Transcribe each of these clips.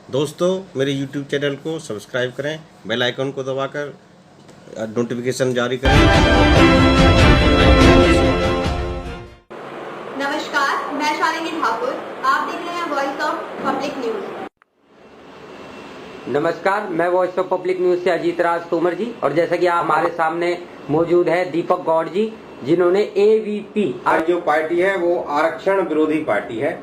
दोस्तों मेरे YouTube channel को सब्सक्राइब करें, बेल आइकन को दबाकर नोटिफिकेशन जारी करें। नमस्कार, मैं शालिनी ठाकुर। आप देख रहे हैं वॉइस ऑफ पब्लिक न्यूज। नमस्कार, मैं वॉइस ऑफ पब्लिक न्यूज से अजीत राज तोमर जी। और जैसा कि आप हमारे सामने मौजूद है दीपक गौड़ जी, जिन्होंने एवीपी जो पार्टी है वो आरक्षण विरोधी पार्टी है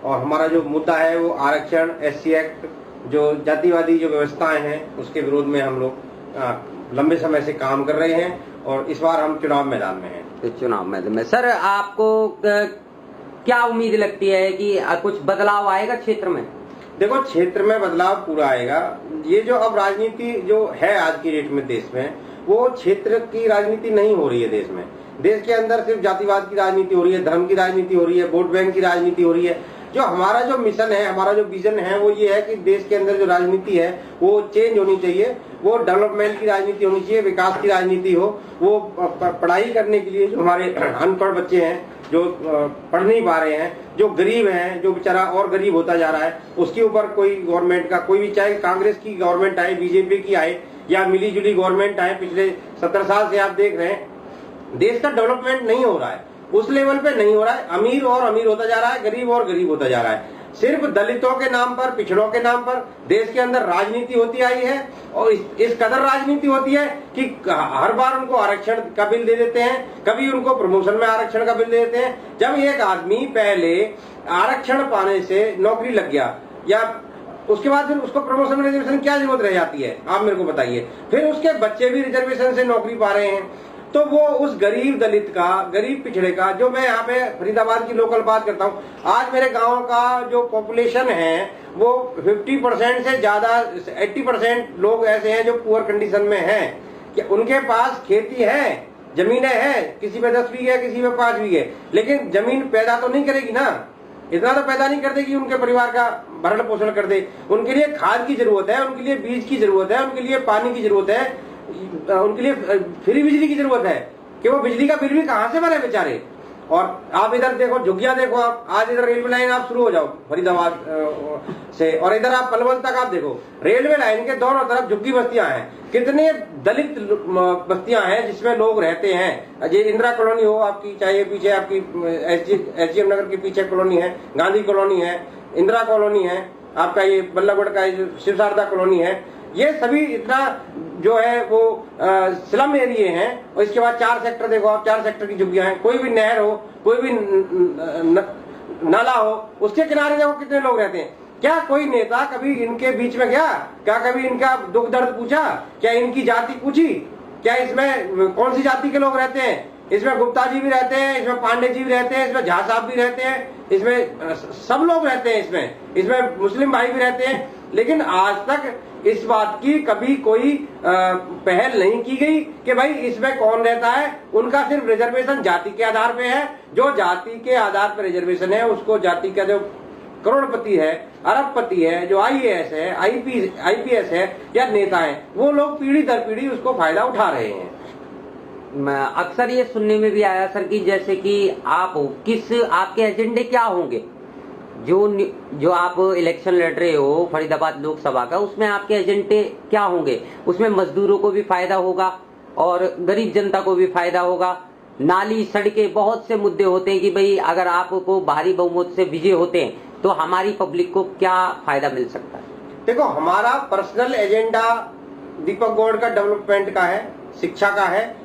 और हमारा जो मुद्दा है वो आरक्षण, एससी एक्ट, जो जातिवादी जो व्यवस्थाएं हैं उसके विरोध में हम लोग लंबे समय से काम कर रहे हैं और इस बार हम चुनाव मैदान में हैं। तो चुनाव मैदान में सर आपको क्या उम्मीद लगती है कि कुछ बदलाव आएगा क्षेत्र में? देखो, क्षेत्र में बदलाव पूरा आएगा। ये जो अब राजनीति जो है आज की डेट में देश में, वो क्षेत्र की राजनीति नहीं हो रही है। देश के अंदर सिर्फ जातिवाद की राजनीति हो रही है, धर्म की राजनीति हो रही है, वोट बैंक की राजनीति हो रही है। जो हमारा जो मिशन है, हमारा जो विजन है, वो ये है कि देश के अंदर जो राजनीति है वो चेंज होनी चाहिए। वो डेवलपमेंट की राजनीति होनी चाहिए, विकास की राजनीति हो। वो पढ़ाई करने के लिए जो हमारे अनपढ़ बच्चे हैं, जो पढ़ नहीं पा रहे हैं, जो गरीब हैं, जो बेचारा और गरीब होता जा रहा है, उसके ऊपर कोई गवर्नमेंट का, कोई भी, चाहे कांग्रेस की गवर्नमेंट आए, बीजेपी की आए या मिली जुली गवर्नमेंट आए, पिछले 17 साल से आप देख रहे हैं देश का डेवलपमेंट नहीं हो रहा है, उस लेवल पे नहीं हो रहा है। अमीर और अमीर होता जा रहा है, गरीब और गरीब होता जा रहा है। सिर्फ दलितों के नाम पर, पिछड़ों के नाम पर देश के अंदर राजनीति होती आई है और इस कदर राजनीति होती है कि हर बार उनको आरक्षण का बिल दे देते हैं, कभी उनको प्रमोशन में आरक्षण का बिल दे देते हैं। जब एक आदमी पहले आरक्षण पाने से नौकरी लग गया या उसके बाद फिर उसको प्रमोशन में रिजर्वेशन क्या जरूरत रह जाती है, आप मेरे को बताइए। फिर उसके बच्चे भी रिजर्वेशन से नौकरी पा रहे हैं, तो वो उस गरीब दलित का, गरीब पिछड़े का, जो मैं यहाँ पे फरीदाबाद की लोकल बात करता हूँ, आज मेरे गांव का जो पॉपुलेशन है वो 50% से ज्यादा, 80% लोग ऐसे हैं जो पुअर कंडीशन में हैं कि उनके पास खेती है, जमीनें हैं, किसी पे 10 बीघे, किसी पे 5 बीघे, लेकिन जमीन पैदा तो नहीं करेगी ना, इतना तो पैदा नहीं कर देगी उनके परिवार का भरण पोषण कर दे। उनके लिए खाद की जरूरत है, उनके लिए बीज की जरूरत है, उनके लिए पानी की जरूरत है, उनके लिए फ्री बिजली की जरूरत है कि वो बिजली का बिल भी कहां से भरे बेचारे। और आप इधर देखो, झुग्गियां देखो, आप आज इधर रेलवे लाइन आप शुरू हो जाओ फरीदाबाद से और इधर आप पलवल तक आप देखो, रेलवे लाइन के दोनों तरफ झुग्गी बस्तियां हैं। कितने दलित बस्तियां हैं जिसमें लोग रहते हैं। ये इंदिरा कॉलोनी हो आपकी, चाहे पीछे आपकी एसडीएम नगर के पीछे कॉलोनी है, गांधी कॉलोनी है, इंदिरा कॉलोनी है, आपका ये बल्लभगढ़ का शिव शारदा कॉलोनी है, ये सभी इतना जो है वो स्लम एरिया हैं। और इसके बाद 4 सेक्टर देखो आप, 4 सेक्टर की झुग्गियां हैं। कोई भी नहर हो, कोई भी नाला हो, उसके किनारे देखो कितने लोग रहते हैं। क्या कोई नेता कभी इनके बीच में गया? क्या कभी इनका दुख दर्द पूछा? क्या इनकी जाति पूछी? क्या इसमें कौन सी जाति के लोग रहते हैं? इसमें गुप्ता जी भी रहते हैं, इसमें पांडे जी भी रहते हैं, इसमें झा साहब भी रहते हैं, इसमें सब लोग रहते हैं, इसमें मुस्लिम भाई भी रहते हैं। लेकिन आज तक इस बात की कभी कोई पहल नहीं की गई कि भाई इसमें कौन रहता है। उनका सिर्फ रिजर्वेशन जाति के आधार पे है। जो जाति के आधार पर रिजर्वेशन है उसको जाति का जो करोड़पति है, अरबपति है, जो आईएएस है, आईपीएस है या नेता है, वो लोग पीढ़ी दर पीढ़ी उसको फायदा उठा रहे हैं। अक्सर ये सुनने में भी आया सर कि जैसे कि आप आपके एजेंडे क्या होंगे, जो आप इलेक्शन लड़ रहे हो फरीदाबाद लोकसभा का, उसमें आपके एजेंडे क्या होंगे? उसमें मजदूरों को भी फायदा होगा और गरीब जनता को भी फायदा होगा। नाली, सड़कें, बहुत से मुद्दे होते हैं कि भाई अगर आपको भारी बहुमत से विजय होते हैं तो हमारी पब्लिक को क्या फायदा मिल सकता है? देखो, हमारा पर्सनल एजेंडा दीपक गौड़ का डेवलपमेंट का है, शिक्षा का है,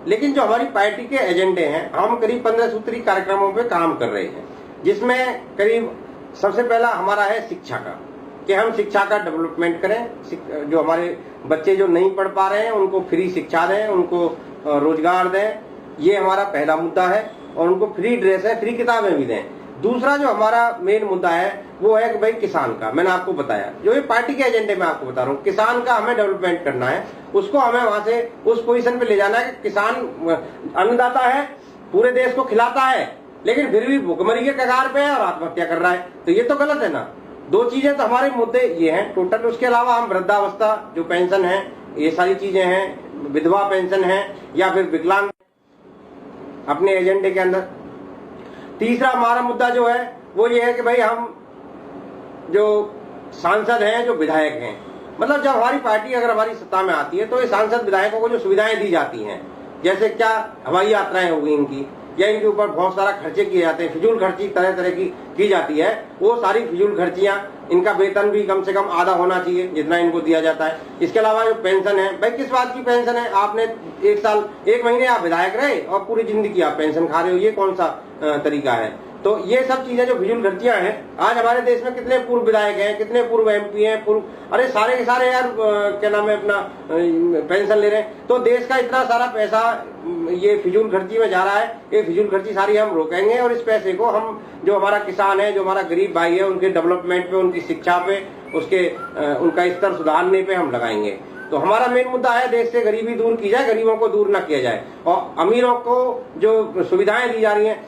लेकिन जो हमारी पार्टी के एजेंडे हैं, हम करीब 15 सूत्री कार्यक्रमों पे काम कर रहे हैं, जिसमें करीब सबसे पहला हमारा है शिक्षा का, कि हम शिक्षा का डेवलपमेंट करें। जो हमारे बच्चे जो नहीं पढ़ पा रहे हैं उनको फ्री शिक्षा दें, उनको रोजगार दें, ये हमारा पहला मुद्दा है। और उनको फ्री ड्रेस है, फ्री किताबें भी दें। दूसरा जो हमारा मेन मुद्दा है वो है कि भाई किसान का, मैंने आपको बताया, जो ये पार्टी के एजेंडे में आपको बता रहा हूँ, किसान का हमें डेवलपमेंट करना है। उसको हमें वहां से उस पोजीशन पे ले जाना है कि किसान अन्नदाता है, पूरे देश को खिलाता है, लेकिन फिर भी भुखमरी के कगार पे है और आत्महत्या कर रहा है, तो ये तो गलत है ना। 2 चीजें तो हमारे मुद्दे ये हैं टोटल। उसके अलावा हम वृद्धावस्था जो पेंशन है, ये सारी चीजें हैं, विधवा पेंशन है या फिर विकलांग अपने एजेंडे के अंदर। तीसरा हमारा मुद्दा जो है वो ये है कि भाई हम जो सांसद हैं, जो विधायक हैं, मतलब जब हमारी पार्टी अगर हमारी सत्ता में आती है तो ये सांसद विधायकों को जो सुविधाएं दी जाती हैं, जैसे क्या हवाई यात्राएं होगी इनकी, या इनके ऊपर बहुत सारा खर्चे किए जाते हैं, फिजूल खर्ची तरह तरह की जाती है, वो सारी फिजूल खर्चियां, इनका वेतन भी कम से कम आधा होना चाहिए जितना इनको दिया जाता है। इसके अलावा जो पेंशन है, भाई किस बात की पेंशन है? आपने 1 महीने आप विधायक रहे और पूरी जिंदगी आप पेंशन खा रहे हो, ये कौन सा तरीका है? तो ये सब चीजें जो फिजूल खर्चियां हैं, आज हमारे देश में कितने पूर्व विधायक हैं, कितने पूर्व MP हैं, अरे सारे के सारे यार क्या नाम है अपना पेंशन ले रहे हैं। तो देश का इतना सारा पैसा ये फिजूल खर्ची में जा रहा है, ये फिजूल खर्ची सारी हम रोकेंगे और इस पैसे को हम, जो हमारा किसान है, जो हमारा गरीब भाई है, उनके डेवलपमेंट पे, उनकी शिक्षा पे, उनका स्तर सुधारने पे हम लगाएंगे। तो हमारा मेन मुद्दा है देश से गरीबी दूर की जाए, गरीबों को दूर न किया जाए, और अमीरों को जो सुविधाएं दी जा रही हैं।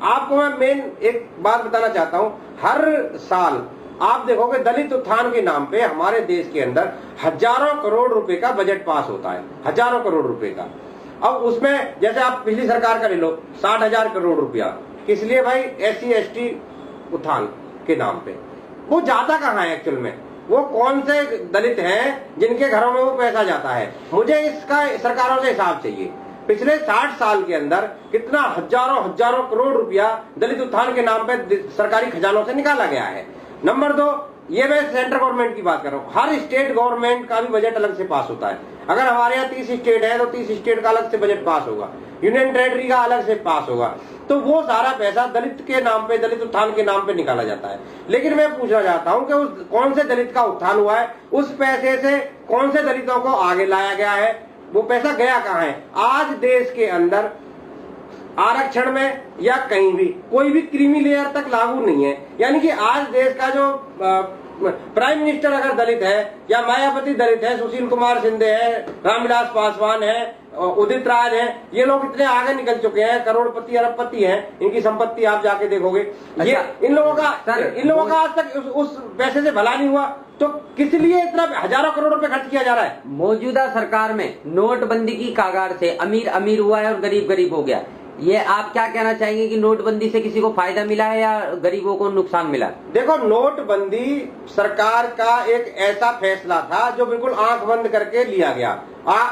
आपको मैं मेन एक बात बताना चाहता हूं, हर साल आप देखोगे दलित उत्थान के नाम पे हमारे देश के अंदर हजारों करोड़ रुपए का बजट पास होता है, हजारों करोड़ रुपए का। अब उसमें जैसे आप पिछली सरकार का ले लो, 60,000 करोड़ रुपया, किस लिए भाई? SC ST उत्थान के नाम पे। वो जाता कहाँ है एक्चुअल में? वो कौन से दलित हैं जिनके घरों में वो पैसा जाता है? मुझे इसका सरकारों से हिसाब चाहिए। पिछले 60 साल के अंदर कितना हजारों करोड़ रुपया दलित उत्थान के नाम पे सरकारी खजानों से निकाला गया है। नंबर 2, ये मैं सेंट्रल गवर्नमेंट की बात कर रहा हूँ, हर स्टेट गवर्नमेंट का भी बजट अलग से पास होता है। अगर हमारे यहाँ 30 स्टेट है तो 30 स्टेट का अलग से बजट पास होगा, यूनियन टेरिटरी का अलग से पास होगा। तो वो सारा पैसा दलित के नाम पे, दलित उत्थान के नाम पे निकाला जाता है। लेकिन मैं पूछना चाहता हूँ कि उस कौन से दलित का उत्थान हुआ है? उस पैसे से कौन से दलितों को आगे लाया गया है? वो पैसा गया कहाँ है? आज देश के अंदर आरक्षण में या कहीं भी कोई भी क्रीमी लेयर तक लागू नहीं है। यानी कि आज देश का जो प्राइम मिनिस्टर अगर दलित है, या मायावती दलित है, सुशील कुमार शिंदे है, रामविलास पासवान है, उदित राज है, ये लोग इतने आगे निकल चुके हैं, करोड़पति अरबपति हैं, इनकी संपत्ति आप जाके देखोगे। ये इन लोगों का आज तक उस पैसे से भला नहीं हुआ, तो किस लिए इतना हजारों करोड़ रुपए खर्च किया जा रहा है? मौजूदा सरकार में नोटबंदी की कागार से अमीर अमीर हुआ है और गरीब गरीब हो गया। ये आप क्या कहना चाहेंगे कि नोटबंदी से किसी को फायदा मिला है या गरीबों को नुकसान मिला? देखो, नोटबंदी सरकार का एक ऐसा फैसला था जो बिल्कुल आंख बंद करके लिया गया।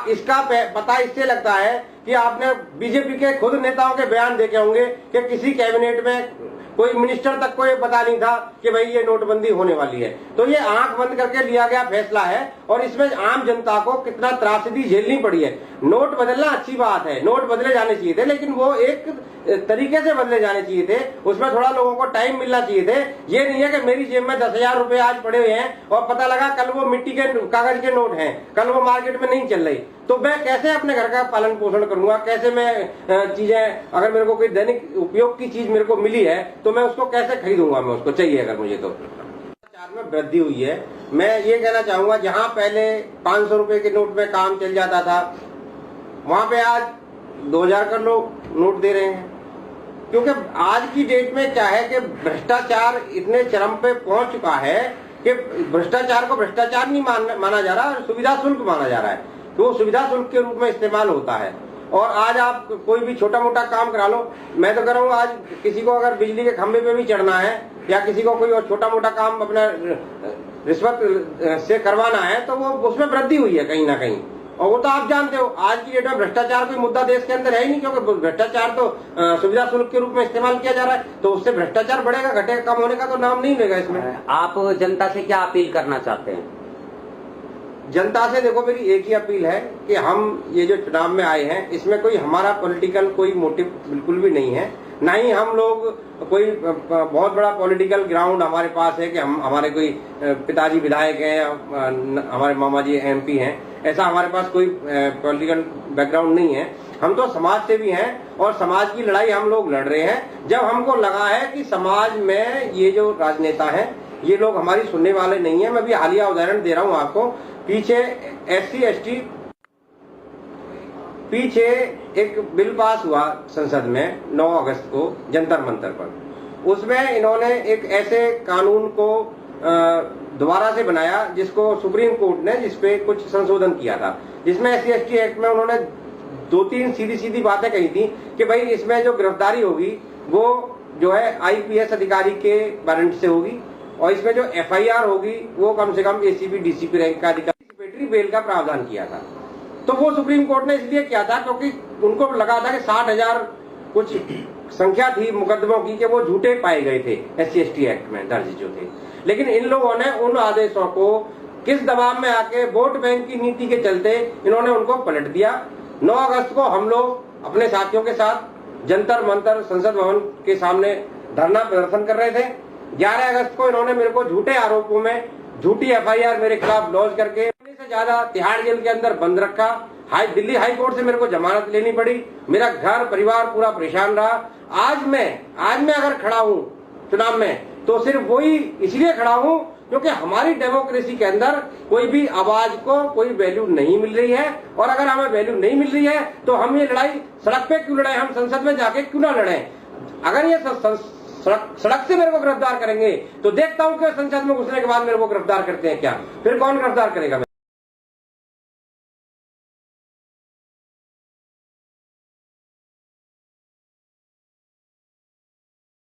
इसका पता इससे लगता है कि आपने बीजेपी के खुद नेताओं के बयान देखे होंगे कि किसी कैबिनेट में कोई मिनिस्टर तक को ये पता नहीं था कि भाई ये नोटबंदी होने वाली है। तो ये आंख बंद करके लिया गया फैसला है और इसमें आम जनता को कितना त्रासदी झेलनी पड़ी है। नोट बदलना अच्छी बात है, नोट बदले जाने चाहिए थे, लेकिन वो एक तरीके से बदले जाने चाहिए थे, उसमें थोड़ा लोगों को टाइम मिलना चाहिए थे। ये नहीं है कि मेरी जेब में 10,000 रुपए आज पड़े हुए हैं और पता लगा कल वो मिट्टी के कागज के नोट हैं, कल वो मार्केट में नहीं चल रही, तो मैं कैसे अपने घर का पालन पोषण करूंगा? कैसे मैं चीजें, अगर मेरे को कोई दैनिक उपयोग की चीज मेरे को मिली है तो मैं उसको कैसे खरीदूंगा? मैं उसको चाहिए अगर मुझे। तो भ्रष्टाचार में वृद्धि हुई है। मैं ये कहना चाहूंगा, जहां पहले 500 रुपए के नोट में काम चल जाता था, वहां पे आज 2,000 का नोट दे रहे हैं। क्योंकि आज की डेट में क्या है कि भ्रष्टाचार इतने चरम पे पहुंच चुका है कि भ्रष्टाचार को भ्रष्टाचार नहीं माना जा रहा, सुविधा शुल्क माना जा रहा है। तो वो सुविधा शुल्क के रूप में इस्तेमाल होता है। और आज आप कोई भी छोटा मोटा काम करा लो, मैं तो कह रहा हूँ, आज किसी को अगर बिजली के खंभे पे भी चढ़ना है या किसी को कोई और छोटा मोटा काम अपना रिश्वत से करवाना है तो वो उसमें वृद्धि हुई है कहीं ना कहीं। और वो तो आप जानते हो, आज की डेट में भ्रष्टाचार कोई मुद्दा देश के अंदर है ही नहीं, क्योंकि भ्रष्टाचार तो सुविधा शुल्क के रूप में इस्तेमाल किया जा रहा है। तो उससे भ्रष्टाचार बढ़ेगा, घटेगा, कम होने का तो नाम नहीं लेगा इसमें। आप जनता से क्या अपील करना चाहते हैं? जनता से देखो, मेरी एक ही अपील है कि हम ये जो चुनाव में आए हैं, इसमें कोई हमारा पॉलिटिकल कोई मोटिव बिल्कुल भी नहीं है। ना ही हम लोग कोई बहुत बड़ा पॉलिटिकल ग्राउंड हमारे पास है कि हमारे कोई पिताजी विधायक हैं, हमारे मामा जी MP हैं, ऐसा हमारे पास कोई पॉलिटिकल बैकग्राउंड नहीं है। हम तो समाज से भी हैं और समाज की लड़ाई हम लोग लड़ रहे हैं। जब हमको लगा है कि समाज में ये जो राजनेता हैं ये लोग हमारी सुनने वाले नहीं है। मैं भी हालिया उदाहरण दे रहा हूँ आपको। पीछे SC ST पीछे एक बिल पास हुआ संसद में 9 अगस्त को जंतर मंतर पर। उसमें इन्होंने एक ऐसे कानून को दोबारा से बनाया जिसको सुप्रीम कोर्ट ने जिसपे कुछ संशोधन किया था, जिसमें SC ST एक्ट में उन्होंने 2-3 सीधी सीधी बातें कही थी कि भाई इसमें जो गिरफ्तारी होगी वो जो है IPS अधिकारी के वारंट से होगी और इसमें जो FIR होगी वो कम से कम ACP DCP रैंक का अधिकारी बेल का प्रावधान किया था। तो वो सुप्रीम कोर्ट ने इसलिए किया था क्योंकि उनको लगा था कि 60,000 कुछ संख्या थी मुकदमों की कि वो झूठे पाए गए थे SC/ST एक्ट में दर्ज जो थे। लेकिन इन लोगों ने उन आदेशों को किस दबाव में आके वोट बैंक की नीति के चलते इन्होंने उनको पलट दिया। 9 अगस्त को हम लोग अपने साथियों के साथ जंतर मंतर संसद भवन के सामने धरना प्रदर्शन कर रहे थे। 11 अगस्त को इन्होंने मेरे को झूठे आरोपों में झूठी FIR मेरे खिलाफ लॉन्च करके से ज्यादा तिहाड़ जेल के अंदर बंद रखा। दिल्ली हाई कोर्ट से मेरे को जमानत लेनी पड़ी। मेरा घर परिवार पूरा परेशान रहा। आज मैं अगर खड़ा हूं चुनाव में तो सिर्फ वही इसलिए खड़ा हूं क्योंकि हमारी डेमोक्रेसी के अंदर कोई भी आवाज को कोई वैल्यू नहीं मिल रही है। और अगर हमें वैल्यू नहीं मिल रही है तो हम ये लड़ाई सड़क पे क्यों लड़ाएं, हम संसद में जाके क्यों ना लड़ें। अगर ये सड़क से मेरे को गिरफ्तार करेंगे तो देखता हूं कि संसद में घुसने के बाद मेरे को गिरफ्तार करते हैं क्या, फिर कौन गिरफ्तार करेगा।